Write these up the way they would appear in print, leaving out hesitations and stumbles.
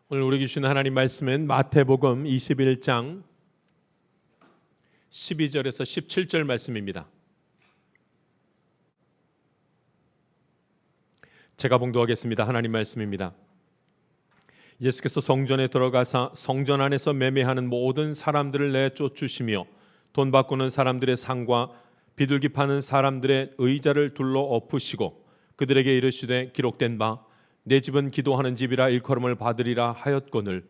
오늘 우리 주시는 하나님 말씀은 마태복음 21장 12절에서 17절 말씀입니다. 제가 봉독하겠습니다. 하나님 말씀입니다. 예수께서 성전에 들어가사 성전 안에서 매매하는 모든 사람들을 내쫓으시며 돈 바꾸는 사람들의 상과 비둘기 파는 사람들의 의자를 둘러 엎으시고 그들에게 이르시되 기록된 바 내 집은 기도하는 집이라 일컬음을 받으리라 하였거늘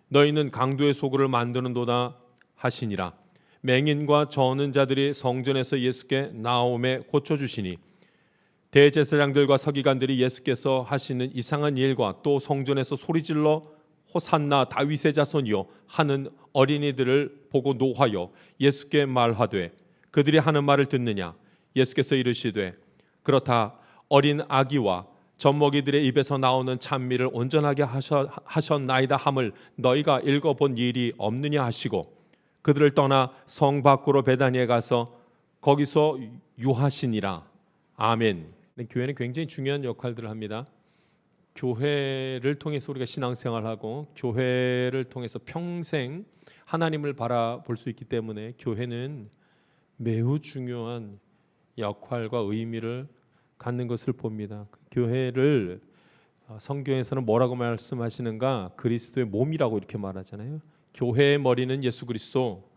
너희는 강도의 소굴을 만드는도다 하시니라. 맹인과 저는 자들이 성전에서 예수께 나옴에 고쳐주시니 대제사장들과 서기관들이 예수께서 하시는 이상한 일과 또 성전에서 소리질러 호산나 다윗의 자손이요 하는 어린이들을 보고 노하여 예수께 말하되 그들이 하는 말을 듣느냐. 예수께서 이르시되 그렇다. 어린 아기와 젖먹이들의 입에서 나오는 찬미를 온전하게 하셨나이다 함을 너희가 읽어본 일이 없느냐 하시고 그들을 떠나 성 밖으로 베다니에 가서 거기서 유하시니라. 아멘. 교회는 굉장히 중요한 역할들을 합니다. 교회를 통해서 우리가 신앙생활하고 교회를 통해서 평생 하나님을 바라볼 수 있기 때문에 교회는 매우 중요한 역할과 의미를 갖는 것을 봅니다. 교회를 성경에서는 뭐라고 말씀하시는가? 그리스도의 몸이라고 이렇게 말하잖아요. 교회의 머리는 예수 그리스도,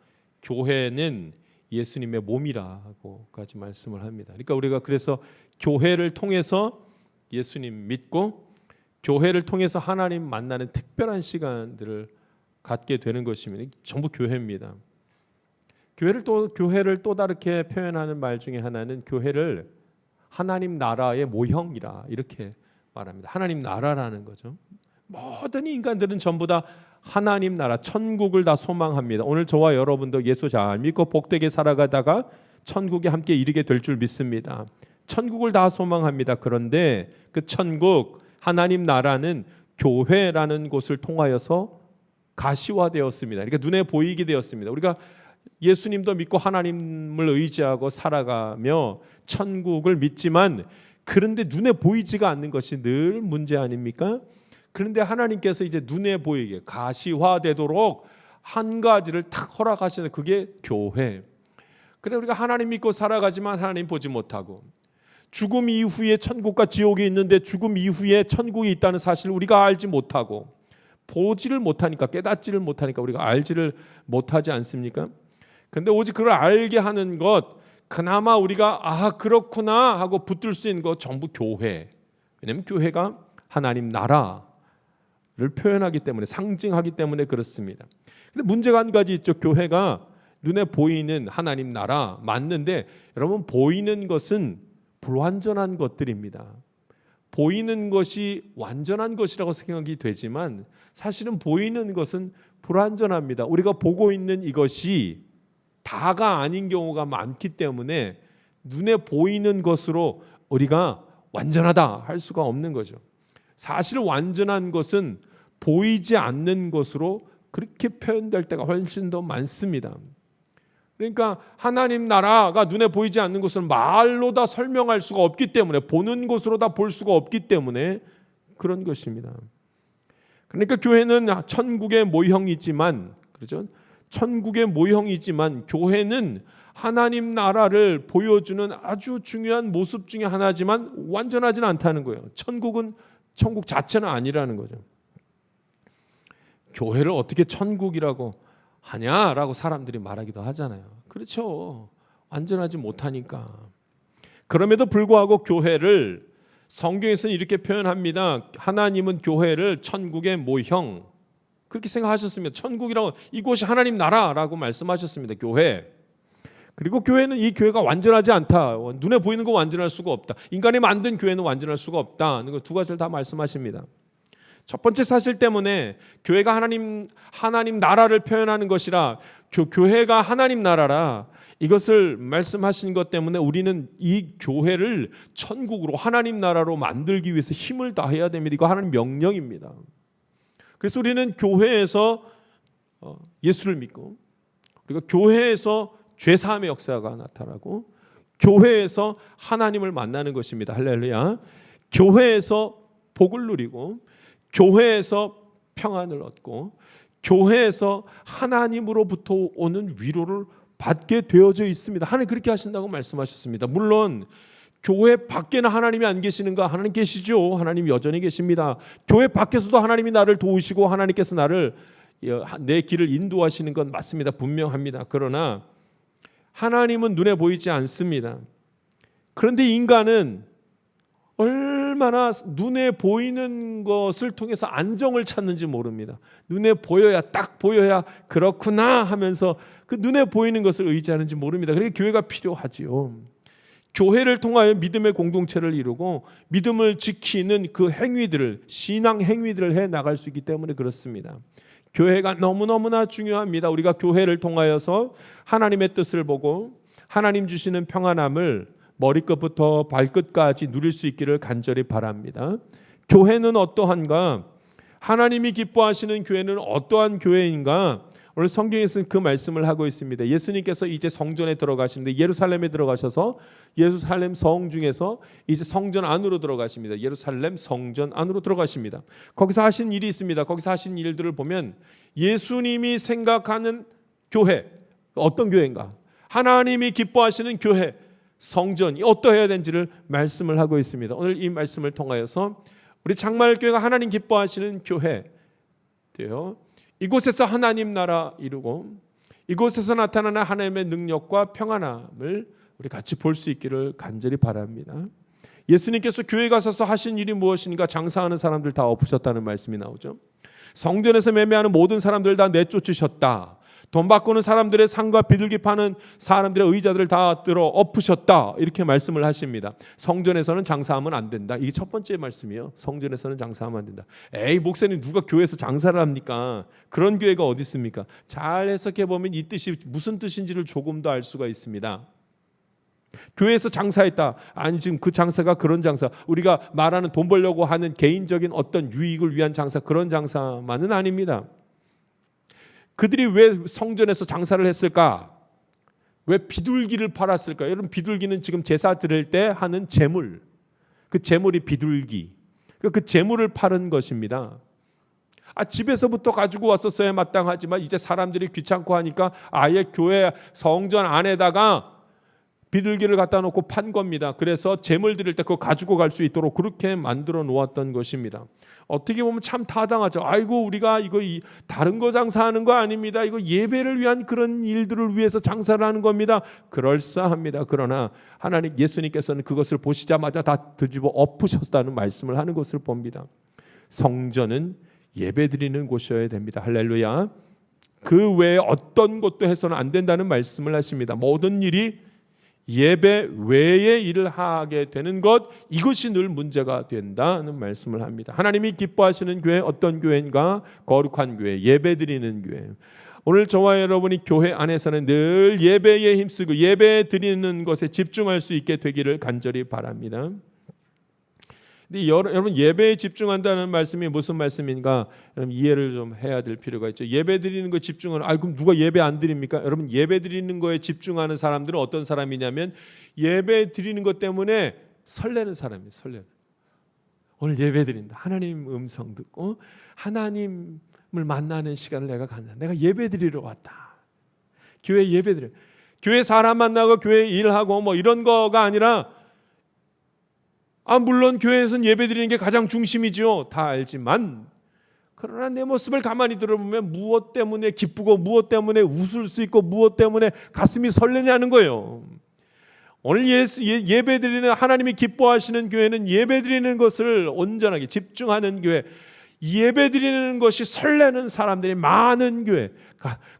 교회는 예수님의 몸이라고까지 말씀을 합니다. 그러니까 우리가 그래서 교회를 통해서 예수님 믿고 교회를 통해서 하나님 만나는 특별한 시간들을 갖게 되는 것입니다. 전부 교회입니다. 교회를 또 다르게 표현하는 말 중에 하나는 교회를 하나님 나라의 모형이라 이렇게 말합니다. 하나님 나라라는 거죠. 모든 인간들은 전부 다 하나님 나라, 천국을 다 소망합니다. 오늘 저와 여러분도 예수 잘 믿고 복되게 살아가다가 천국에 함께 이르게 될 줄 믿습니다. 천국을 다 소망합니다. 그런데 그 천국, 하나님 나라는 교회라는 곳을 통하여서 가시화되었습니다. 그러니까 눈에 보이게 되었습니다. 우리가 예수님도 믿고 하나님을 의지하고 살아가며 천국을 믿지만 그런데 눈에 보이지가 않는 것이 늘 문제 아닙니까? 그런데 하나님께서 이제 눈에 보이게 가시화되도록 한 가지를 탁 허락하시는 그게 교회. 그래 우리가 하나님 믿고 살아가지만 하나님 보지 못하고 죽음 이후에 천국과 지옥이 있는데 죽음 이후에 천국이 있다는 사실을 우리가 알지 못하고 보지를 못하니까 깨닫지를 못하니까 우리가 알지를 못하지 않습니까? 그런데 오직 그걸 알게 하는 것 그나마 우리가 그렇구나 하고 붙들 수 있는 것 전부 교회. 왜냐하면 교회가 하나님 나라를 표현하기 때문에 상징하기 때문에 그렇습니다. 근데 문제가 한 가지 있죠. 교회가 눈에 보이는 하나님 나라 맞는데 여러분 보이는 것은 불완전한 것들입니다. 보이는 것이 완전한 것이라고 생각이 되지만 사실은 보이는 것은 불완전합니다. 우리가 보고 있는 이것이 다가 아닌 경우가 많기 때문에 눈에 보이는 것으로 우리가 완전하다 할 수가 없는 거죠. 사실 완전한 것은 보이지 않는 것으로 그렇게 표현될 때가 훨씬 더 많습니다. 그러니까 하나님 나라가 눈에 보이지 않는 것은 말로 다 설명할 수가 없기 때문에 보는 것으로 다 볼 수가 없기 때문에 그런 것입니다. 그러니까 교회는 천국의 모형이지만 그렇죠? 천국의 모형이지만 교회는 하나님 나라를 보여주는 아주 중요한 모습 중에 하나지만 완전하지는 않다는 거예요. 천국은 천국 자체는 아니라는 거죠. 교회를 어떻게 천국이라고 하냐라고 사람들이 말하기도 하잖아요. 그렇죠. 완전하지 못하니까. 그럼에도 불구하고 교회를 성경에서는 이렇게 표현합니다. 하나님은 교회를 천국의 모형 그렇게 생각하셨습니다. 천국이라고 이곳이 하나님 나라라고 말씀하셨습니다. 교회. 그리고 교회는 이 교회가 완전하지 않다. 눈에 보이는 거 완전할 수가 없다. 인간이 만든 교회는 완전할 수가 없다. 두 가지를 다 말씀하십니다. 첫 번째 사실 때문에 교회가 하나님 나라를 표현하는 것이라 교회가 하나님 나라라 이것을 말씀하신 것 때문에 우리는 이 교회를 천국으로 하나님 나라로 만들기 위해서 힘을 다해야 됩니다. 이거 하나님 명령입니다. 그래서 우리는 교회에서 예수를 믿고 그리고 교회에서 죄사함의 역사가 나타나고 교회에서 하나님을 만나는 것입니다. 할렐루야. 교회에서 복을 누리고 교회에서 평안을 얻고 교회에서 하나님으로부터 오는 위로를 받게 되어져 있습니다. 하나님 그렇게 하신다고 말씀하셨습니다. 물론 교회 밖에는 하나님이 안 계시는가? 하나님 계시죠. 하나님 여전히 계십니다. 교회 밖에서도 하나님이 나를 도우시고 하나님께서 내 길을 인도하시는 건 맞습니다. 분명합니다. 그러나 하나님은 눈에 보이지 않습니다. 그런데 인간은 얼마나 눈에 보이는 것을 통해서 안정을 찾는지 모릅니다. 눈에 보여야, 딱 보여야 그렇구나 하면서 그 눈에 보이는 것을 의지하는지 모릅니다. 그러니까 교회가 필요하지요. 교회를 통하여 믿음의 공동체를 이루고 믿음을 지키는 그 행위들을, 신앙 행위들을 해 나갈 수 있기 때문에 그렇습니다. 교회가 너무너무나 중요합니다. 우리가 교회를 통하여서 하나님의 뜻을 보고 하나님 주시는 평안함을 머리끝부터 발끝까지 누릴 수 있기를 간절히 바랍니다. 교회는 어떠한가? 하나님이 기뻐하시는 교회는 어떠한 교회인가? 오늘 성경에서는 그 말씀을 하고 있습니다. 예수님께서 이제 성전에 들어가시는데 예루살렘에 들어가셔서 예루살렘 성 중에서 이제 성전 안으로 들어가십니다. 예루살렘 성전 안으로 들어가십니다. 거기서 하신 일이 있습니다. 거기서 하신 일들을 보면 예수님이 생각하는 교회, 어떤 교회인가? 하나님이 기뻐하시는 교회, 성전이 어떠해야 되는지를 말씀을 하고 있습니다. 오늘 이 말씀을 통하여서 우리 장마을교회가 하나님 기뻐하시는 교회되어 이곳에서 하나님 나라 이루고 이곳에서 나타나는 하나님의 능력과 평안함을 우리 같이 볼 수 있기를 간절히 바랍니다. 예수님께서 교회 가셔서 하신 일이 무엇인가? 장사하는 사람들 다 엎으셨다는 말씀이 나오죠. 성전에서 매매하는 모든 사람들 다 내쫓으셨다. 돈 바꾸는 사람들의 상과 비둘기 파는 사람들의 의자들을 다 들어 엎으셨다. 이렇게 말씀을 하십니다. 성전에서는 장사하면 안 된다. 이게 첫 번째 말씀이에요. 성전에서는 장사하면 안 된다. 에이, 목사님 누가 교회에서 장사를 합니까? 그런 교회가 어디 있습니까? 잘 해석해 보면 이 뜻이 무슨 뜻인지를 조금 더 알 수가 있습니다. 교회에서 장사했다. 아니 지금 그 장사가 그런 장사, 우리가 말하는 돈 벌려고 하는 개인적인 어떤 유익을 위한 장사, 그런 장사만은 아닙니다. 그들이 왜 성전에서 장사를 했을까? 왜 비둘기를 팔았을까? 여러분, 비둘기는 지금 제사 드릴 때 하는 제물, 그 제물이 비둘기, 그 제물을 파는 것입니다. 집에서부터 가지고 왔었어야 마땅하지만 이제 사람들이 귀찮고 하니까 아예 교회 성전 안에다가 비둘기를 갖다 놓고 판 겁니다. 그래서 제물 드릴 때 그거 가지고 갈 수 있도록 그렇게 만들어 놓았던 것입니다. 어떻게 보면 참 타당하죠. 아이고, 우리가 이거 다른 거 장사하는 거 아닙니다. 이거 예배를 위한 그런 일들을 위해서 장사를 하는 겁니다. 그럴싸합니다. 그러나 하나님, 예수님께서는 그것을 보시자마자 다 뒤집어 엎으셨다는 말씀을 하는 것을 봅니다. 성전은 예배 드리는 곳이어야 됩니다. 할렐루야. 그 외에 어떤 것도 해서는 안 된다는 말씀을 하십니다. 모든 일이 예배 외의 일을 하게 되는 것, 이것이 늘 문제가 된다는 말씀을 합니다. 하나님이 기뻐하시는 교회, 어떤 교회인가? 거룩한 교회, 예배 드리는 교회. 오늘 저와 여러분이 교회 안에서는 늘 예배에 힘쓰고 예배 드리는 것에 집중할 수 있게 되기를 간절히 바랍니다. 근데 여러분, 예배에 집중한다는 말씀이 무슨 말씀인가? 여러분, 이해를 좀 해야 될 필요가 있죠. 예배 드리는 거 집중하는, 그럼 누가 예배 안 드립니까? 여러분, 예배 드리는 거에 집중하는 사람들은 어떤 사람이냐면 예배 드리는 것 때문에 설레는 사람이에요. 설레는. 오늘 예배 드린다. 하나님 음성 듣고 하나님을 만나는 시간을 내가 갖는다. 내가 예배 드리러 왔다. 교회 예배 드려. 교회 사람 만나고 교회 일하고 뭐 이런 거가 아니라, 물론 교회에서는 예배 드리는 게 가장 중심이죠. 다 알지만, 그러나 내 모습을 가만히 들어보면 무엇 때문에 기쁘고 무엇 때문에 웃을 수 있고 무엇 때문에 가슴이 설레냐는 거예요. 오늘 예배 드리는, 하나님이 기뻐하시는 교회는 예배 드리는 것을 온전하게 집중하는 교회, 예배 드리는 것이 설레는 사람들이 많은 교회,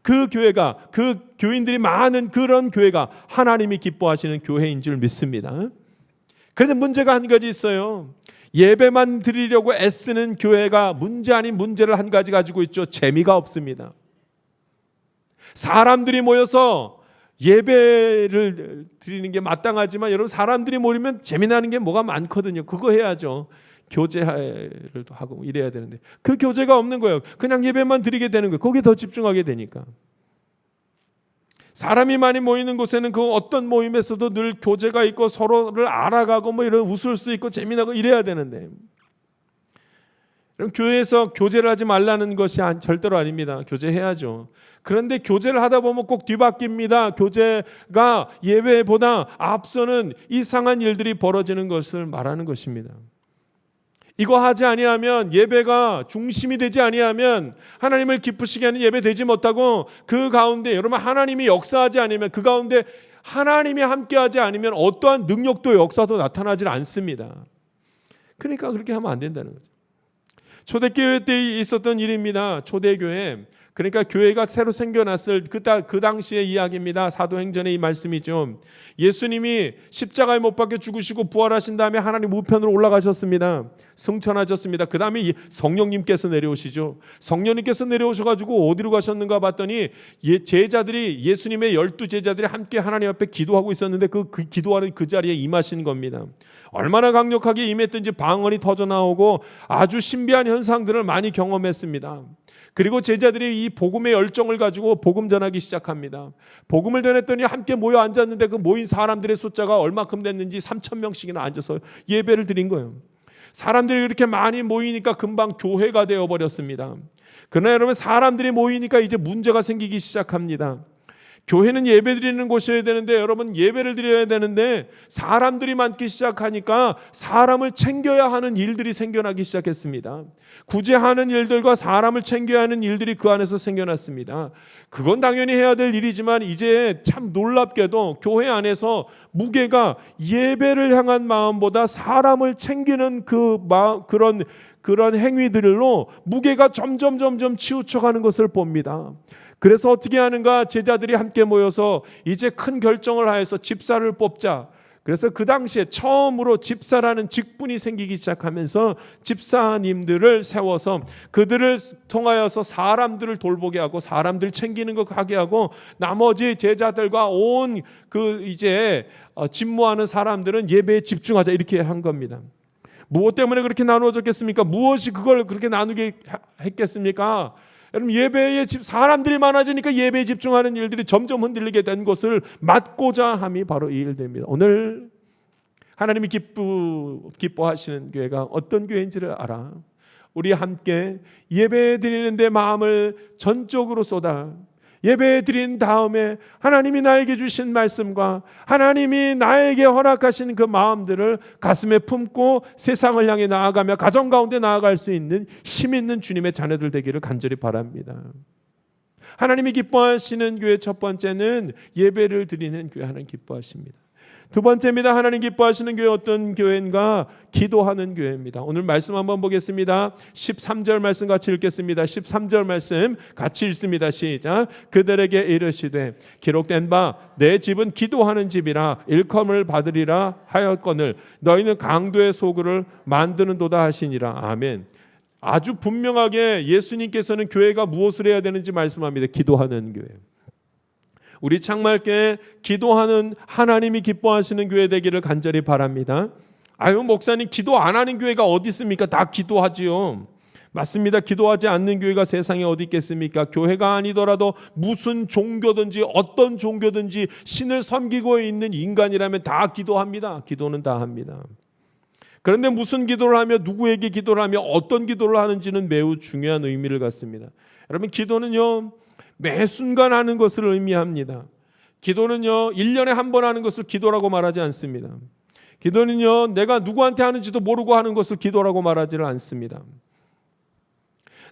그 교회가, 그 교인들이 많은 그런 교회가 하나님이 기뻐하시는 교회인 줄 믿습니다. 그런데 문제가 한 가지 있어요. 예배만 드리려고 애쓰는 교회가 문제 아닌 문제를 한 가지 가지고 있죠. 재미가 없습니다. 사람들이 모여서 예배를 드리는 게 마땅하지만 여러분, 사람들이 모이면 재미나는 게 뭐가 많거든요. 그거 해야죠. 교제를 하고 이래야 되는데 그 교제가 없는 거예요. 그냥 예배만 드리게 되는 거예요. 거기에 더 집중하게 되니까. 사람이 많이 모이는 곳에는 그 어떤 모임에서도 늘 교제가 있고 서로를 알아가고 뭐 이런 웃을 수 있고 재미나고 이래야 되는데, 그럼 교회에서 교제를 하지 말라는 것이 절대로 아닙니다. 교제해야죠. 그런데 교제를 하다 보면 꼭 뒤바뀝니다. 교제가 예배보다 앞서는 이상한 일들이 벌어지는 것을 말하는 것입니다. 이거 하지 아니하면, 예배가 중심이 되지 아니하면 하나님을 기쁘시게 하는 예배 되지 못하고, 그 가운데 여러분 하나님이 역사하지 않으면, 그 가운데 하나님이 함께하지 않으면 어떠한 능력도 역사도 나타나질 않습니다. 그러니까 그렇게 하면 안 된다는 거죠. 초대교회 때 있었던 일입니다. 초대교회, 그러니까 교회가 새로 생겨났을 그 당시의 이야기입니다. 사도행전의 이 말씀이죠. 예수님이 십자가에 못 박혀 죽으시고 부활하신 다음에 하나님 우편으로 올라가셨습니다. 승천하셨습니다. 그 다음에 성령님께서 내려오시죠. 성령님께서 내려오셔가지고 어디로 가셨는가 봤더니 제자들이, 예수님의 12제자들이 함께 하나님 앞에 기도하고 있었는데 그 기도하는 그 자리에 임하신 겁니다. 얼마나 강력하게 임했든지 방언이 터져 나오고 아주 신비한 현상들을 많이 경험했습니다. 그리고 제자들이 이 복음의 열정을 가지고 복음 전하기 시작합니다. 복음을 전했더니 함께 모여 앉았는데 그 모인 사람들의 숫자가 얼마큼 됐는지 3,000명씩이나 앉아서 예배를 드린 거예요. 사람들이 이렇게 많이 모이니까 금방 교회가 되어버렸습니다. 그러나 여러분, 사람들이 모이니까 이제 문제가 생기기 시작합니다. 교회는 예배 드리는 곳이어야 되는데, 여러분 예배를 드려야 되는데 사람들이 많기 시작하니까 사람을 챙겨야 하는 일들이 생겨나기 시작했습니다. 구제하는 일들과 사람을 챙겨야 하는 일들이 그 안에서 생겨났습니다. 그건 당연히 해야 될 일이지만 이제 참 놀랍게도 교회 안에서 무게가 예배를 향한 마음보다 사람을 챙기는 그런 행위들로 무게가 점점 치우쳐가는 것을 봅니다. 그래서 어떻게 하는가? 제자들이 함께 모여서 이제 큰 결정을 하여서 집사를 뽑자. 그래서 그 당시에 처음으로 집사라는 직분이 생기기 시작하면서 집사님들을 세워서 그들을 통하여서 사람들을 돌보게 하고 사람들 챙기는 거 하게 하고, 나머지 제자들과 온 집무하는 사람들은 예배에 집중하자, 이렇게 한 겁니다. 무엇 때문에 그렇게 나누어졌겠습니까? 무엇이 그걸 그렇게 나누게 했겠습니까? 여러분, 예배에 사람들이 많아지니까 예배에 집중하는 일들이 점점 흔들리게 된 것을 막고자 함이 바로 이 일들입니다. 오늘 하나님이 기뻐하시는 교회가 어떤 교회인지를 알아. 우리 함께 예배 드리는 데 마음을 전적으로 쏟아 예배 드린 다음에 하나님이 나에게 주신 말씀과 하나님이 나에게 허락하신 그 마음들을 가슴에 품고 세상을 향해 나아가며 가정 가운데 나아갈 수 있는 힘 있는 주님의 자녀들 되기를 간절히 바랍니다. 하나님이 기뻐하시는 교회 첫 번째는 예배를 드리는 교회, 하나님 기뻐하십니다. 두 번째입니다. 하나님 기뻐하시는 교회 어떤 교회인가? 기도하는 교회입니다. 오늘 말씀 한번 보겠습니다. 13절 말씀 같이 읽겠습니다. 13절 말씀 같이 읽습니다. 시작. 그들에게 이르시되 기록된 바 내 집은 기도하는 집이라 일컬음을 받으리라 하였거늘 너희는 강도의 소굴을 만드는도다 하시니라. 아멘. 아주 분명하게 예수님께서는 교회가 무엇을 해야 되는지 말씀합니다. 기도하는 교회. 우리 창말교회 기도하는, 하나님이 기뻐하시는 교회 되기를 간절히 바랍니다. 아유, 목사님 기도 안 하는 교회가 어디 있습니까? 다 기도하지요. 맞습니다. 기도하지 않는 교회가 세상에 어디 있겠습니까? 교회가 아니더라도 무슨 종교든지 어떤 종교든지 신을 섬기고 있는 인간이라면 다 기도합니다. 기도는 다 합니다. 그런데 무슨 기도를 하며 누구에게 기도를 하며 어떤 기도를 하는지는 매우 중요한 의미를 갖습니다. 여러분, 기도는요 매 순간 하는 것을 의미합니다. 기도는요 1년에 한 번 하는 것을 기도라고 말하지 않습니다. 기도는요 내가 누구한테 하는지도 모르고 하는 것을 기도라고 말하지를 않습니다.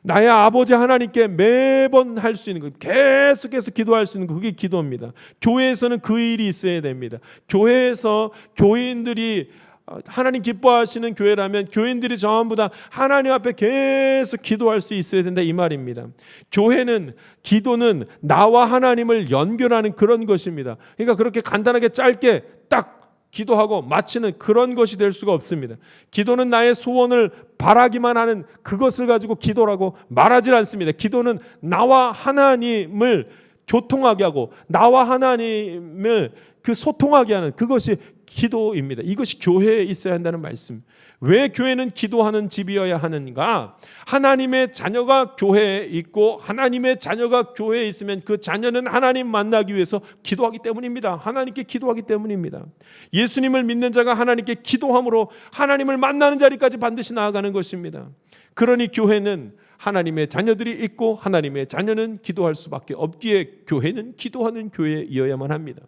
나의 아버지 하나님께 매번 할 수 있는 것, 계속해서 기도할 수 있는 것, 그게 기도입니다. 교회에서는 그 일이 있어야 됩니다. 교회에서 교인들이 하나님 기뻐하시는 교회라면 교인들이 전부 다 하나님 앞에 계속 기도할 수 있어야 된다, 이 말입니다. 교회는, 기도는 나와 하나님을 연결하는 그런 것입니다. 그러니까 그렇게 간단하게 짧게 딱 기도하고 마치는 그런 것이 될 수가 없습니다. 기도는 나의 소원을 바라기만 하는 그것을 가지고 기도라고 말하지 않습니다. 기도는 나와 하나님을 교통하게 하고 나와 하나님을 소통하게 하는 그것이 기도입니다. 이것이 교회에 있어야 한다는 말씀. 왜 교회는 기도하는 집이어야 하는가? 하나님의 자녀가 교회에 있고 하나님의 자녀가 교회에 있으면 그 자녀는 하나님 만나기 위해서 기도하기 때문입니다. 하나님께 기도하기 때문입니다. 예수님을 믿는 자가 하나님께 기도함으로 하나님을 만나는 자리까지 반드시 나아가는 것입니다. 그러니 교회는 하나님의 자녀들이 있고 하나님의 자녀는 기도할 수밖에 없기에 교회는 기도하는 교회이어야만 합니다.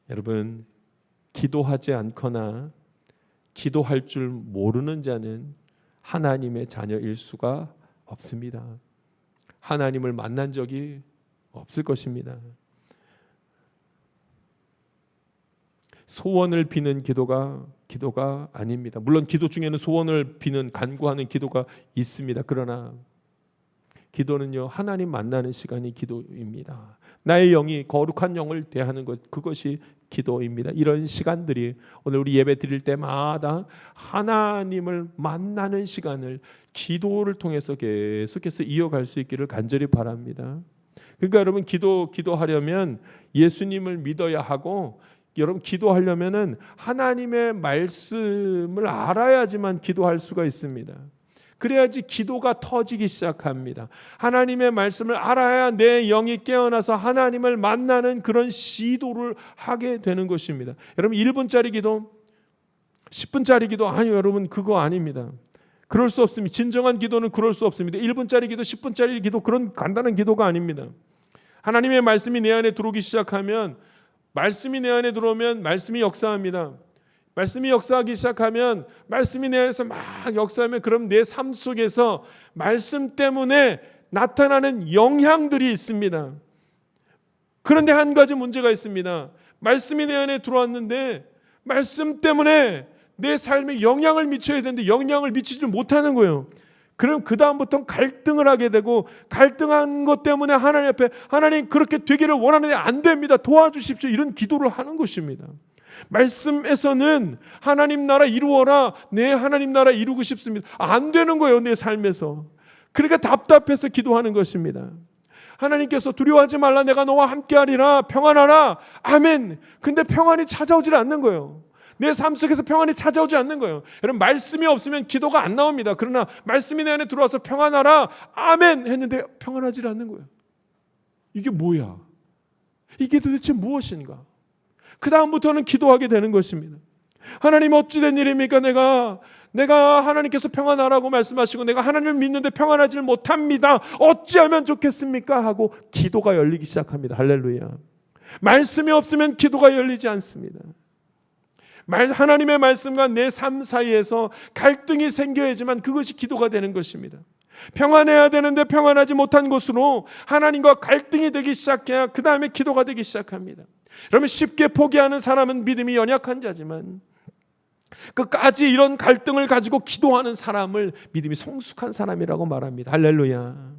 여러분, 기도하지 않거나 기도할 줄 모르는 자는 하나님의 자녀일 수가 없습니다. 하나님을 만난 적이 없을 것입니다. 소원을 비는 기도가 아닙니다. 물론 기도 중에는 소원을 비는 간구하는 기도가 있습니다. 그러나 기도는요, 하나님 만나는 시간이 기도입니다. 나의 영이 거룩한 영을 대하는 것, 그것이 기도입니다. 이런 시간들이 오늘 우리 예배 드릴 때마다 하나님을 만나는 시간을 기도를 통해서 계속해서 이어갈 수 있기를 간절히 바랍니다. 그러니까 여러분, 기도하려면 예수님을 믿어야 하고, 여러분 기도하려면은 하나님의 말씀을 알아야지만 기도할 수가 있습니다. 그래야지 기도가 터지기 시작합니다. 하나님의 말씀을 알아야 내 영이 깨어나서 하나님을 만나는 그런 시도를 하게 되는 것입니다. 여러분, 1분짜리 기도, 10분짜리 기도, 아니요 여러분, 그거 아닙니다. 그럴 수 없습니다. 진정한 기도는 그럴 수 없습니다. 1분짜리 기도, 10분짜리 기도, 그런 간단한 기도가 아닙니다. 하나님의 말씀이 내 안에 들어오기 시작하면, 말씀이 내 안에 들어오면 말씀이 역사합니다. 말씀이 역사하기 시작하면, 말씀이 내 안에서 막 역사하면, 그럼 내 삶 속에서 말씀 때문에 나타나는 영향들이 있습니다. 그런데 한 가지 문제가 있습니다. 말씀이 내 안에 들어왔는데 말씀 때문에 내 삶에 영향을 미쳐야 되는데 영향을 미치지 못하는 거예요. 그럼 그 다음부터는 갈등을 하게 되고, 갈등한 것 때문에 하나님 앞에, 하나님 그렇게 되기를 원하는데 안 됩니다, 도와주십시오, 이런 기도를 하는 것입니다. 말씀에서는 하나님 나라 이루어라, 내 하나님 나라 이루고 싶습니다, 안 되는 거예요, 내 삶에서. 그러니까 답답해서 기도하는 것입니다. 하나님께서 두려워하지 말라, 내가 너와 함께하리라, 평안하라, 아멘. 근데 평안이 찾아오질 않는 거예요. 내 삶 속에서 평안이 찾아오지 않는 거예요. 여러분, 말씀이 없으면 기도가 안 나옵니다. 그러나 말씀이 내 안에 들어와서 평안하라, 아멘 했는데 평안하지 않는 거예요. 이게 뭐야? 이게 도대체 무엇인가? 그 다음부터는 기도하게 되는 것입니다. 하나님, 어찌된 일입니까? 내가 하나님께서 평안하라고 말씀하시고 내가 하나님을 믿는데 평안하지 못합니다. 어찌하면 좋겠습니까? 하고 기도가 열리기 시작합니다. 할렐루야. 말씀이 없으면 기도가 열리지 않습니다. 하나님의 말씀과 내 삶 사이에서 갈등이 생겨야지만 그것이 기도가 되는 것입니다. 평안해야 되는데 평안하지 못한 곳으로 하나님과 갈등이 되기 시작해야 그 다음에 기도가 되기 시작합니다. 여러분, 쉽게 포기하는 사람은 믿음이 연약한 자지만 끝까지 이런 갈등을 가지고 기도하는 사람을 믿음이 성숙한 사람이라고 말합니다. 할렐루야.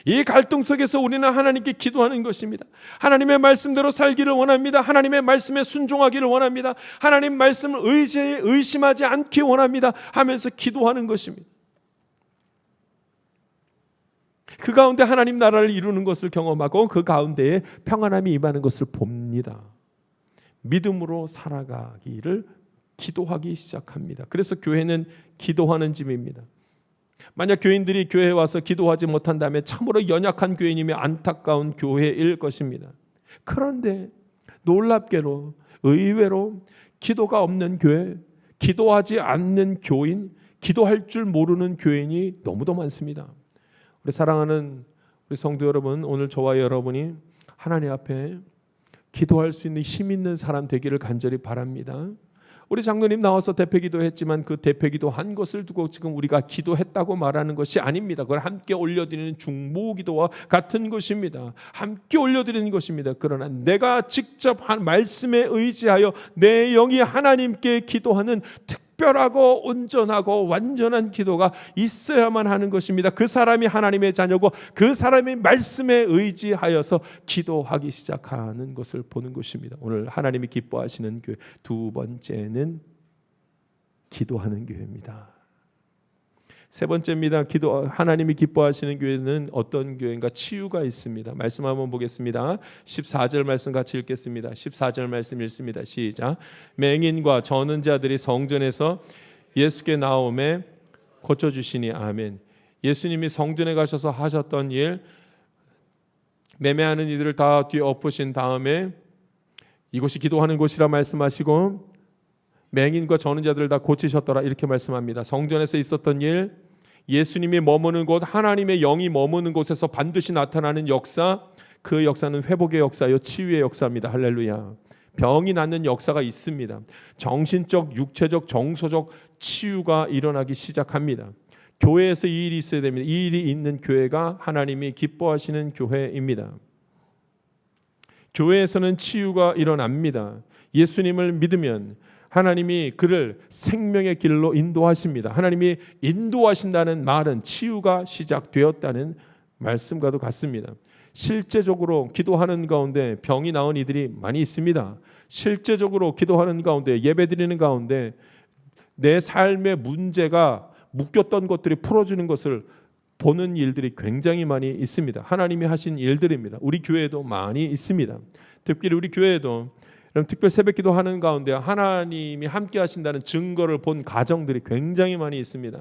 이 갈등 속에서 우리는 하나님께 기도하는 것입니다. 하나님의 말씀대로 살기를 원합니다. 하나님의 말씀에 순종하기를 원합니다. 하나님 말씀을 의심하지 않기 원합니다 하면서 기도하는 것입니다. 그 가운데 하나님 나라를 이루는 것을 경험하고 그 가운데에 평안함이 임하는 것을 봅니다. 믿음으로 살아가기를 기도하기 시작합니다. 그래서 교회는 기도하는 집입니다. 만약 교인들이 교회에 와서 기도하지 못한다면 참으로 연약한 교인이며 안타까운 교회일 것입니다. 그런데 놀랍게로, 의외로 기도가 없는 교회, 기도하지 않는 교인, 기도할 줄 모르는 교인이 너무도 많습니다. 우리 사랑하는 우리 성도 여러분, 오늘 저와 여러분이 하나님 앞에 기도할 수 있는 힘 있는 사람 되기를 간절히 바랍니다. 우리 장로님 나와서 대표기도 했지만 그 대표기도 한 것을 두고 지금 우리가 기도했다고 말하는 것이 아닙니다. 그걸 함께 올려드리는 중보기도와 같은 것입니다. 함께 올려드리는 것입니다. 그러나 내가 직접 한 말씀에 의지하여 내 영이 하나님께 기도하는 특별하고 온전하고 완전한 기도가 있어야만 하는 것입니다. 그 사람이 하나님의 자녀고 그 사람이 말씀에 의지하여서 기도하기 시작하는 것을 보는 것입니다. 오늘 하나님이 기뻐하시는 교회 두 번째는 기도하는 교회입니다. 세 번째입니다. 하나님이 기뻐하시는 교회는 어떤 교회인가? 치유가 있습니다. 말씀 한번 보겠습니다. 14절 말씀 같이 읽겠습니다. 14절 말씀 읽습니다. 시작. 맹인과 저는 자들이 성전에서 예수께 나오매 고쳐주시니. 아멘. 예수님이 성전에 가셔서 하셨던 일, 매매하는 이들을 다 뒤엎으신 다음에 이곳이 기도하는 곳이라 말씀하시고 맹인과 저는 자들을 다 고치셨더라 이렇게 말씀합니다. 성전에서 있었던 일, 예수님이 머무는 곳, 하나님의 영이 머무는 곳에서 반드시 나타나는 역사, 그 역사는 회복의 역사요, 치유의 역사입니다. 할렐루야. 병이 낫는 역사가 있습니다. 정신적, 육체적, 정서적 치유가 일어나기 시작합니다. 교회에서 이 일이 있어야 됩니다. 이 일이 있는 교회가 하나님이 기뻐하시는 교회입니다. 교회에서는 치유가 일어납니다. 예수님을 믿으면 하나님이 그를 생명의 길로 인도하십니다. 하나님이 인도하신다는 말은 치유가 시작되었다는 말씀과도 같습니다. 실제적으로 기도하는 가운데 병이 나은 이들이 많이 있습니다. 실제적으로 기도하는 가운데, 예배드리는 가운데 내 삶의 문제가 묶였던 것들이 풀어지는 것을 보는 일들이 굉장히 많이 있습니다. 하나님이 하신 일들입니다. 우리 교회에도 많이 있습니다. 특별히 우리 교회에도 특별 새벽기도 하는 가운데 하나님이 함께 하신다는 증거를 본 가정들이 굉장히 많이 있습니다.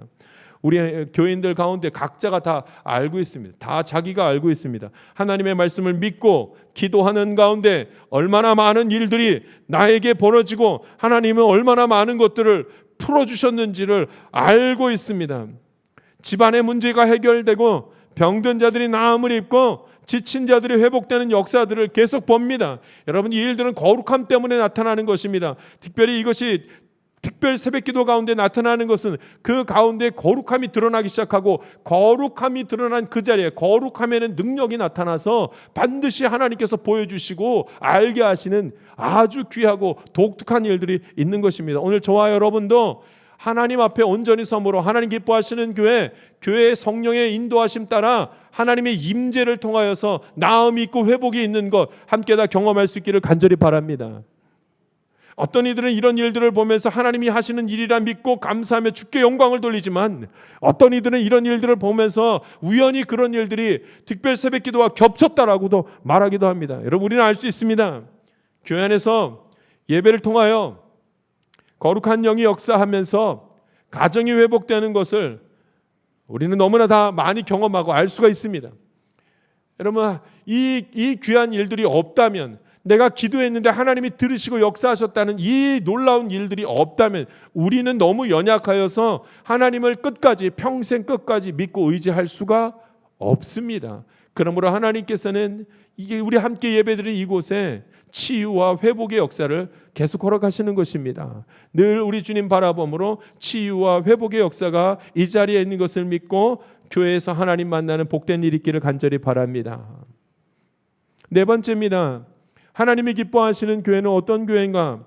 우리 교인들 가운데 각자가 다 알고 있습니다. 다 자기가 알고 있습니다. 하나님의 말씀을 믿고 기도하는 가운데 얼마나 많은 일들이 나에게 벌어지고 하나님은 얼마나 많은 것들을 풀어주셨는지를 알고 있습니다. 집안의 문제가 해결되고 병든 자들이 나음을 입고 지친 자들이 회복되는 역사들을 계속 봅니다. 여러분, 이 일들은 거룩함 때문에 나타나는 것입니다. 특별히 이것이 특별 새벽기도 가운데 나타나는 것은 그 가운데 거룩함이 드러나기 시작하고, 거룩함이 드러난 그 자리에 거룩함에는 능력이 나타나서 반드시 하나님께서 보여주시고 알게 하시는 아주 귀하고 독특한 일들이 있는 것입니다. 오늘 저와 여러분도 하나님 앞에 온전히 섬으로 하나님 기뻐하시는 교회의 성령의 인도하심 따라 하나님의 임재를 통하여서 나음이 있고 회복이 있는 것 함께 다 경험할 수 있기를 간절히 바랍니다. 어떤 이들은 이런 일들을 보면서 하나님이 하시는 일이라 믿고 감사하며 주께 영광을 돌리지만, 어떤 이들은 이런 일들을 보면서 우연히 그런 일들이 특별 새벽기도와 겹쳤다라고도 말하기도 합니다. 여러분, 우리는 알 수 있습니다. 교회 안에서 예배를 통하여 거룩한 영이 역사하면서 가정이 회복되는 것을 우리는 너무나 다 많이 경험하고 알 수가 있습니다. 여러분, 이 귀한 일들이 없다면, 내가 기도했는데 하나님이 들으시고 역사하셨다는 이 놀라운 일들이 없다면 우리는 너무 연약하여서 하나님을 끝까지, 평생 끝까지 믿고 의지할 수가 없습니다. 그러므로 하나님께서는 이게 우리 함께 예배드린 이곳에 치유와 회복의 역사를 계속 허락하시는 것입니다. 늘 우리 주님 바라봄으로 치유와 회복의 역사가 이 자리에 있는 것을 믿고 교회에서 하나님 만나는 복된 일이 있기를 간절히 바랍니다. 네 번째입니다. 하나님이 기뻐하시는 교회는 어떤 교회인가?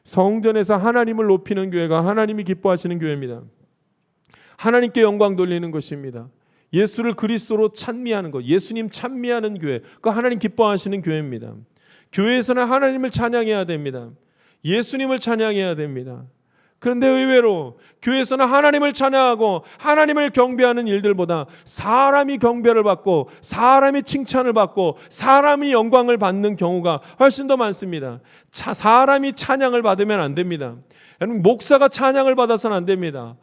성전에서 하나님을 높이는 교회가 하나님이 기뻐하시는 교회입니다. 하나님께 영광 돌리는 것입니다. 예수를 그리스도로 찬미하는 것, 예수님 찬미하는 교회, 그 하나님 기뻐하시는 교회입니다. 교회에서는 하나님을 찬양해야 됩니다. 예수님을 찬양해야 됩니다. 그런데 의외로 교회에서는 하나님을 찬양하고 하나님을 경배하는 일들보다 사람이 경배를 받고 사람이 칭찬을 받고 사람이 영광을 받는 경우가 훨씬 더 많습니다. 사람이 찬양을 받으면 안 됩니다. 여러분, 목사가 찬양을 받아서는 안 됩니다.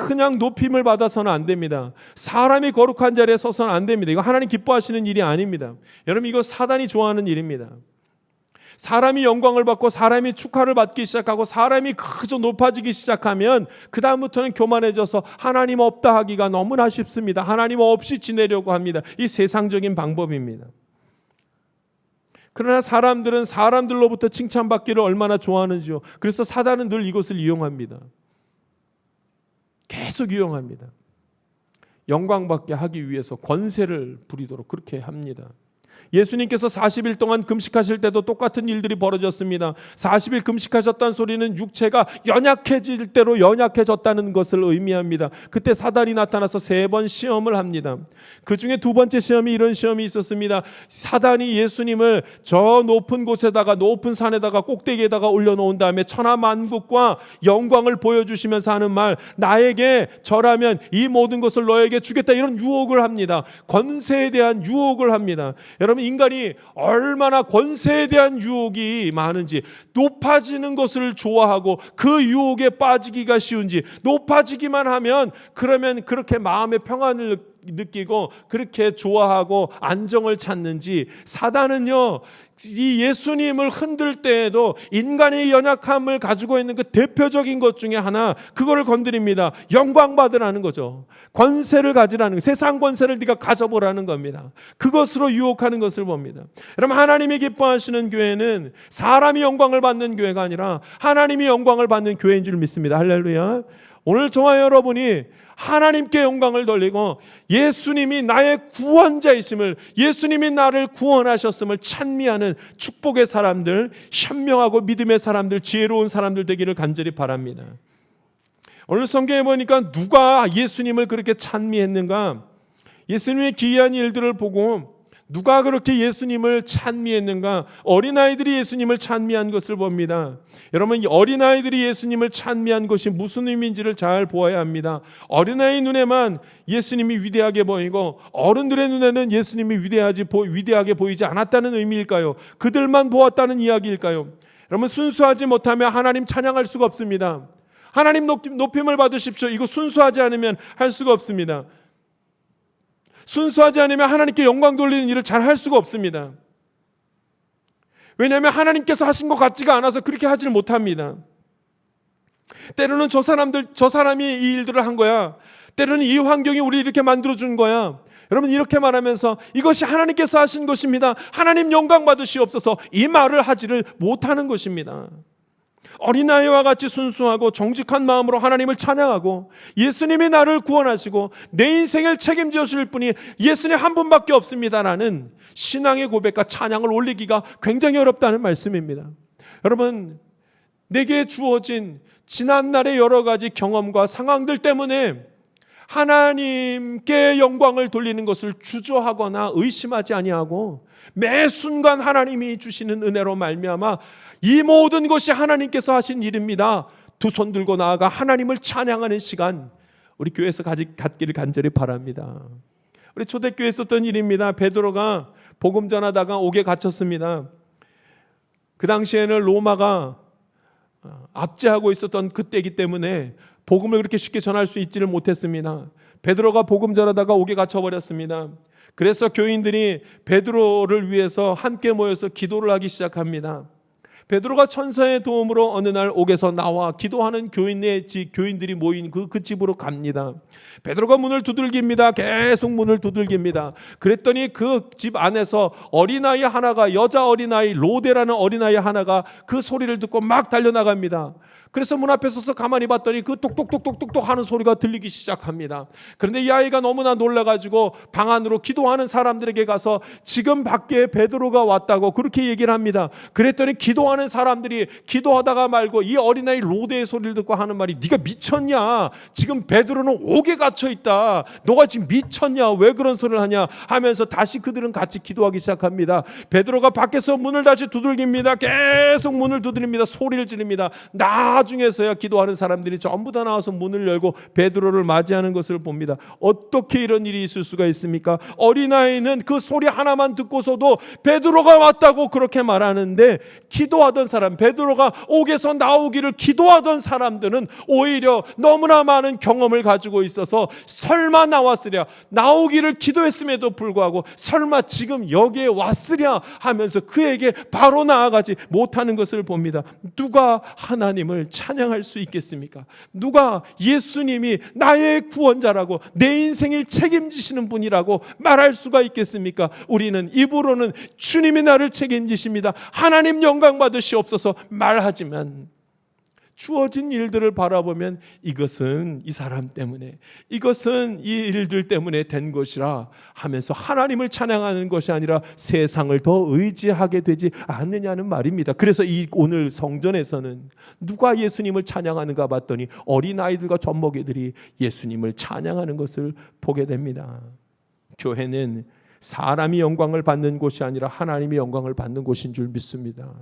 그냥 높임을 받아서는 안 됩니다. 사람이 거룩한 자리에 서서는 안 됩니다. 이거 하나님 기뻐하시는 일이 아닙니다. 여러분, 이거 사단이 좋아하는 일입니다. 사람이 영광을 받고 사람이 축하를 받기 시작하고 사람이 그저 높아지기 시작하면 그 다음부터는 교만해져서 하나님 없다 하기가 너무나 쉽습니다. 하나님 없이 지내려고 합니다. 이 세상적인 방법입니다. 그러나 사람들은 사람들로부터 칭찬받기를 얼마나 좋아하는지요. 그래서 사단은 늘 이것을 이용합니다. 계속 이용합니다. 영광받게 하기 위해서 권세를 부리도록 그렇게 합니다. 예수님께서 40일 동안 금식하실 때도 똑같은 일들이 벌어졌습니다. 40일 금식하셨다는 소리는 육체가 연약해질 대로 연약해졌다는 것을 의미합니다. 그때 사단이 나타나서 3번 시험을 합니다. 그 중에 2번째 시험이 이런 시험이 있었습니다. 사단이 예수님을 저 높은 곳에다가, 높은 산에다가, 꼭대기에다가 올려놓은 다음에 천하만국과 영광을 보여주시면서 하는 말, 나에게 절하면 이 모든 것을 너에게 주겠다, 이런 유혹을 합니다. 권세에 대한 유혹을 합니다. 여러분, 인간이 얼마나 권세에 대한 유혹이 많은지, 높아지는 것을 좋아하고 그 유혹에 빠지기가 쉬운지, 높아지기만 하면 그러면 그렇게 마음의 평안을 느끼고 그렇게 좋아하고 안정을 찾는지, 사단은요, 이 예수님을 흔들 때에도 인간의 연약함을 가지고 있는 그 대표적인 것 중에 하나, 그거를 건드립니다. 영광 받으라는 거죠. 권세를 가지라는, 세상 권세를 네가 가져보라는 겁니다. 그것으로 유혹하는 것을 봅니다. 여러분, 하나님이 기뻐하시는 교회는 사람이 영광을 받는 교회가 아니라 하나님이 영광을 받는 교회인 줄 믿습니다. 할렐루야. 오늘 저와 여러분이 하나님께 영광을 돌리고 예수님이 나의 구원자이심을, 예수님이 나를 구원하셨음을 찬미하는 축복의 사람들, 현명하고 믿음의 사람들, 지혜로운 사람들 되기를 간절히 바랍니다. 오늘 성경에 보니까 누가 예수님을 그렇게 찬미했는가? 예수님의 기이한 일들을 보고 누가 그렇게 예수님을 찬미했는가? 어린아이들이 예수님을 찬미한 것을 봅니다. 여러분, 이 어린아이들이 예수님을 찬미한 것이 무슨 의미인지를 잘 보아야 합니다. 어린아이 눈에만 예수님이 위대하게 보이고 어른들의 눈에는 예수님이 위대하게 보이지 않았다는 의미일까요? 그들만 보았다는 이야기일까요? 여러분, 순수하지 못하면 하나님 찬양할 수가 없습니다. 하나님 높임을 받으십시오. 이거 순수하지 않으면 할 수가 없습니다. 순수하지 않으면 하나님께 영광 돌리는 일을 잘 할 수가 없습니다. 왜냐하면 하나님께서 하신 것 같지가 않아서 그렇게 하지를 못합니다. 때로는 저 사람이 이 일들을 한 거야. 때로는 이 환경이 우리를 이렇게 만들어준 거야. 여러분, 이렇게 말하면서 이것이 하나님께서 하신 것입니다, 하나님 영광 받으시옵소서, 이 말을 하지를 못하는 것입니다. 어린아이와 같이 순수하고 정직한 마음으로 하나님을 찬양하고 예수님이 나를 구원하시고 내 인생을 책임져 주실 분이 예수님 한 분밖에 없습니다라는 신앙의 고백과 찬양을 올리기가 굉장히 어렵다는 말씀입니다. 여러분, 내게 주어진 지난날의 여러 가지 경험과 상황들 때문에 하나님께 영광을 돌리는 것을 주저하거나 의심하지 아니하고 매 순간 하나님이 주시는 은혜로 말미암아 이 모든 것이 하나님께서 하신 일입니다, 두 손 들고 나아가 하나님을 찬양하는 시간 우리 교회에서 갖기를 간절히 바랍니다. 우리 초대교회에 있었던 일입니다. 베드로가 복음 전하다가 옥에 갇혔습니다. 그 당시에는 로마가 압제하고 있었던 그때이기 때문에 복음을 그렇게 쉽게 전할 수 있지를 못했습니다. 베드로가 복음 전하다가 옥에 갇혀버렸습니다. 그래서 교인들이 베드로를 위해서 함께 모여서 기도를 하기 시작합니다. 베드로가 천사의 도움으로 어느 날 옥에서 나와 기도하는 교인들이 모인 그 집으로 갑니다. 베드로가 문을 두들깁니다. 계속 문을 두들깁니다. 그랬더니 그 집 안에서 어린아이 하나가, 여자 어린아이 로데라는 어린아이 하나가 그 소리를 듣고 막 달려나갑니다. 그래서 문 앞에 서서 가만히 봤더니 그 똑똑똑똑똑 하는 소리가 들리기 시작합니다. 그런데 이 아이가 너무나 놀라가지고 방 안으로 기도하는 사람들에게 가서 지금 밖에 베드로가 왔다고 그렇게 얘기를 합니다. 그랬더니 기도하는 사람들이 기도하다가 말고 이 어린아이 로데의 소리를 듣고 하는 말이, 네가 미쳤냐? 지금 베드로는 옥에 갇혀 있다. 너가 지금 미쳤냐? 왜 그런 소리를 하냐? 하면서 다시 그들은 같이 기도하기 시작합니다. 베드로가 밖에서 문을 다시 두들깁니다. 계속 문을 두드립니다. 소리를 지릅니다. 나중에서야 기도하는 사람들이 전부 다 나와서 문을 열고 베드로를 맞이하는 것을 봅니다. 어떻게 이런 일이 있을 수가 있습니까? 어린아이는 그 소리 하나만 듣고서도 베드로가 왔다고 그렇게 말하는데, 기도하던 사람, 베드로가 옥에서 나오기를 기도하던 사람들은 오히려 너무나 많은 경험을 가지고 있어서 설마 나왔으랴, 나오기를 기도했음에도 불구하고 설마 지금 여기에 왔으랴 하면서 그에게 바로 나아가지 못하는 것을 봅니다. 누가 하나님을 찬양할 수 있겠습니까? 누가 예수님이 나의 구원자라고, 내 인생을 책임지시는 분이라고 말할 수가 있겠습니까? 우리는 입으로는 주님이 나를 책임지십니다, 하나님 영광 받으시옵소서 말하지만 주어진 일들을 바라보면 이것은 이 사람 때문에, 이것은 이 일들 때문에 된 것이라 하면서 하나님을 찬양하는 것이 아니라 세상을 더 의지하게 되지 않느냐는 말입니다. 그래서 이 오늘 성전에서는 누가 예수님을 찬양하는가 봤더니 어린아이들과 젖먹이들이 예수님을 찬양하는 것을 보게 됩니다. 교회는 사람이 영광을 받는 곳이 아니라 하나님이 영광을 받는 곳인 줄 믿습니다.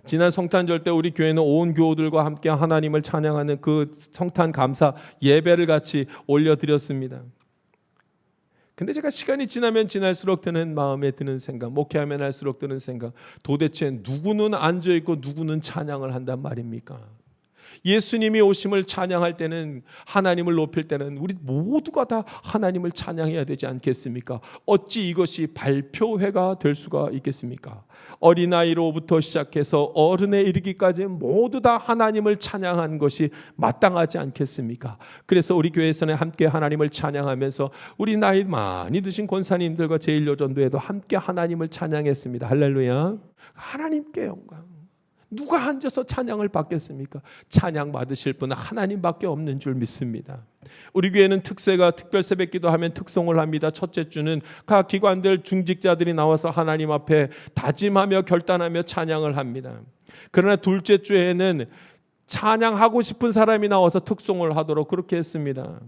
지난 성탄절 때 우리 교회는 온 교우들과 함께 하나님을 찬양하는 그 성탄 감사 예배를 같이 올려드렸습니다. 근데 제가 시간이 지나면 지날수록 드는 마음에 드는 생각, 목회하면 할수록 드는 생각, 도대체 누구는 앉아있고 누구는 찬양을 한단 말입니까? 예수님이 오심을 찬양할 때는, 하나님을 높일 때는 우리 모두가 다 하나님을 찬양해야 되지 않겠습니까? 어찌 이것이 발표회가 될 수가 있겠습니까? 어린아이로부터 시작해서 어른에 이르기까지 모두 다 하나님을 찬양한 것이 마땅하지 않겠습니까? 그래서 우리 교회에서는 함께 하나님을 찬양하면서 우리 나이 많이 드신 권사님들과 제1요전도에도 함께 하나님을 찬양했습니다. 할렐루야. 하나님께 영광. 누가 앉아서 찬양을 받겠습니까? 찬양 받으실 분은 하나님밖에 없는 줄 믿습니다. 우리 교회는 특세가 특별 새벽기도 하면 특송을 합니다. 첫째 주는 각 기관들 중직자들이 나와서 하나님 앞에 다짐하며 결단하며 찬양을 합니다. 그러나 둘째 주에는 찬양하고 싶은 사람이 나와서 특송을 하도록 그렇게 했습니다.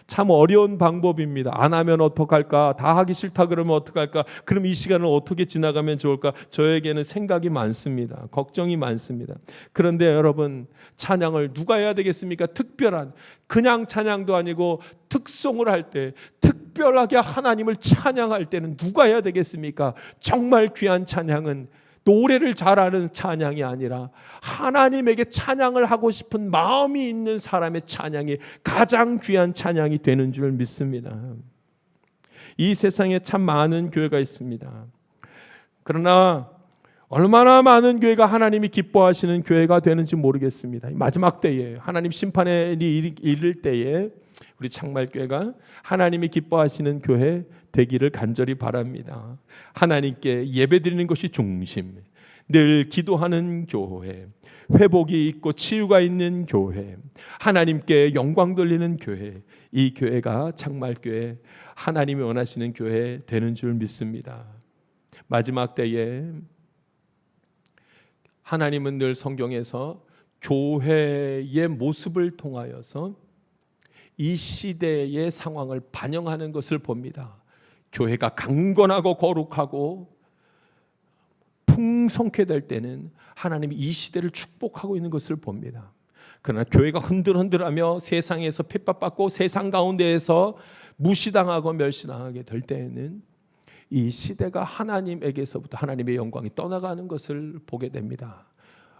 참 어려운 방법입니다. 안 하면 어떡할까? 다 하기 싫다 그러면 어떡할까? 그럼 이 시간을 어떻게 지나가면 좋을까? 저에게는 생각이 많습니다. 걱정이 많습니다. 그런데 여러분, 찬양을 누가 해야 되겠습니까? 특별한, 그냥 찬양도 아니고 특송을 할 때, 특별하게 하나님을 찬양할 때는 누가 해야 되겠습니까? 정말 귀한 찬양은 노래를 잘하는 찬양이 아니라 하나님에게 찬양을 하고 싶은 마음이 있는 사람의 찬양이 가장 귀한 찬양이 되는 줄 믿습니다. 이 세상에 참 많은 교회가 있습니다. 그러나 얼마나 많은 교회가 하나님이 기뻐하시는 교회가 되는지 모르겠습니다. 마지막 때에 하나님 심판에 이를 때에 우리 창말교회가 하나님이 기뻐하시는 교회 되기를 간절히 바랍니다. 하나님께 예배드리는 것이 중심, 늘 기도하는 교회, 회복이 있고 치유가 있는 교회, 하나님께 영광 돌리는 교회, 이 교회가 창말교회, 하나님이 원하시는 교회 되는 줄 믿습니다. 마지막 때에 하나님은 늘 성경에서 교회의 모습을 통하여서 이 시대의 상황을 반영하는 것을 봅니다. 교회가 강건하고 거룩하고 풍성케 될 때는 하나님이 이 시대를 축복하고 있는 것을 봅니다. 그러나 교회가 흔들흔들하며 세상에서 핍박받고 세상 가운데에서 무시당하고 멸시당하게 될 때에는 이 시대가 하나님에게서부터 하나님의 영광이 떠나가는 것을 보게 됩니다.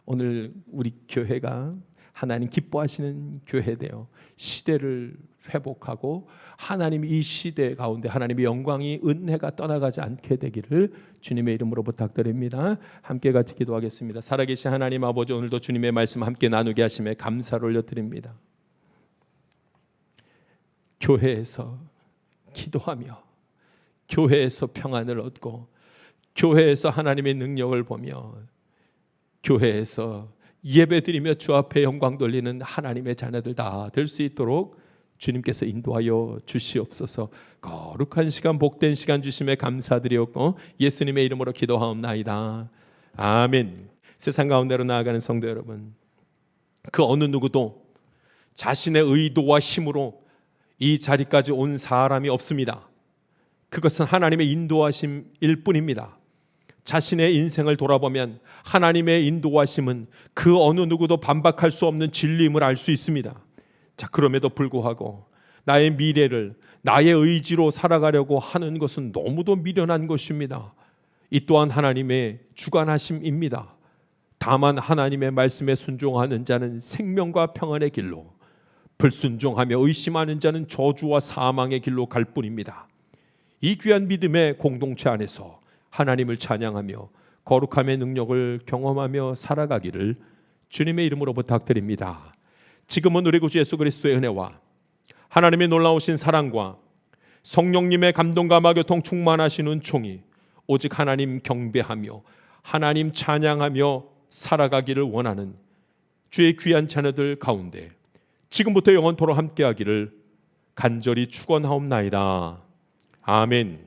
오늘 우리 교회가 하나님 기뻐하시는 교회되어 시대를 회복하고 하나님이 이 시대 가운데 하나님의 영광이, 은혜가 떠나가지 않게 되기를 주님의 이름으로 부탁드립니다. 함께 같이 기도하겠습니다. 살아계신 하나님 아버지, 오늘도 주님의 말씀 함께 나누게 하심에 감사를 올려드립니다. 교회에서 기도하며 교회에서 평안을 얻고 교회에서 하나님의 능력을 보며 교회에서 예배드리며 주 앞에 영광 돌리는 하나님의 자녀들 다 될 수 있도록 주님께서 인도하여 주시옵소서. 거룩한 시간, 복된 시간 주심에 감사드리옵고 예수님의 이름으로 기도하옵나이다. 아멘. 세상 가운데로 나아가는 성도 여러분, 그 어느 누구도 자신의 의도와 힘으로 이 자리까지 온 사람이 없습니다. 그것은 하나님의 인도하심일 뿐입니다. 자신의 인생을 돌아보면 하나님의 인도하심은 그 어느 누구도 반박할 수 없는 진리임을 알 수 있습니다. 자, 그럼에도 불구하고 나의 미래를 나의 의지로 살아가려고 하는 것은 너무도 미련한 것입니다. 이 또한 하나님의 주관하심입니다. 다만 하나님의 말씀에 순종하는 자는 생명과 평안의 길로, 불순종하며 의심하는 자는 저주와 사망의 길로 갈 뿐입니다. 이 귀한 믿음의 공동체 안에서 하나님을 찬양하며 거룩함의 능력을 경험하며 살아가기를 주님의 이름으로 부탁드립니다. 지금은 우리 구주 예수 그리스도의 은혜와 하나님의 놀라우신 사랑과 성령님의 감동과 마교통 충만하신 은총이 오직 하나님 경배하며 하나님 찬양하며 살아가기를 원하는 주의 귀한 자녀들 가운데 지금부터 영원토록 함께하기를 간절히 축원하옵나이다. 아멘.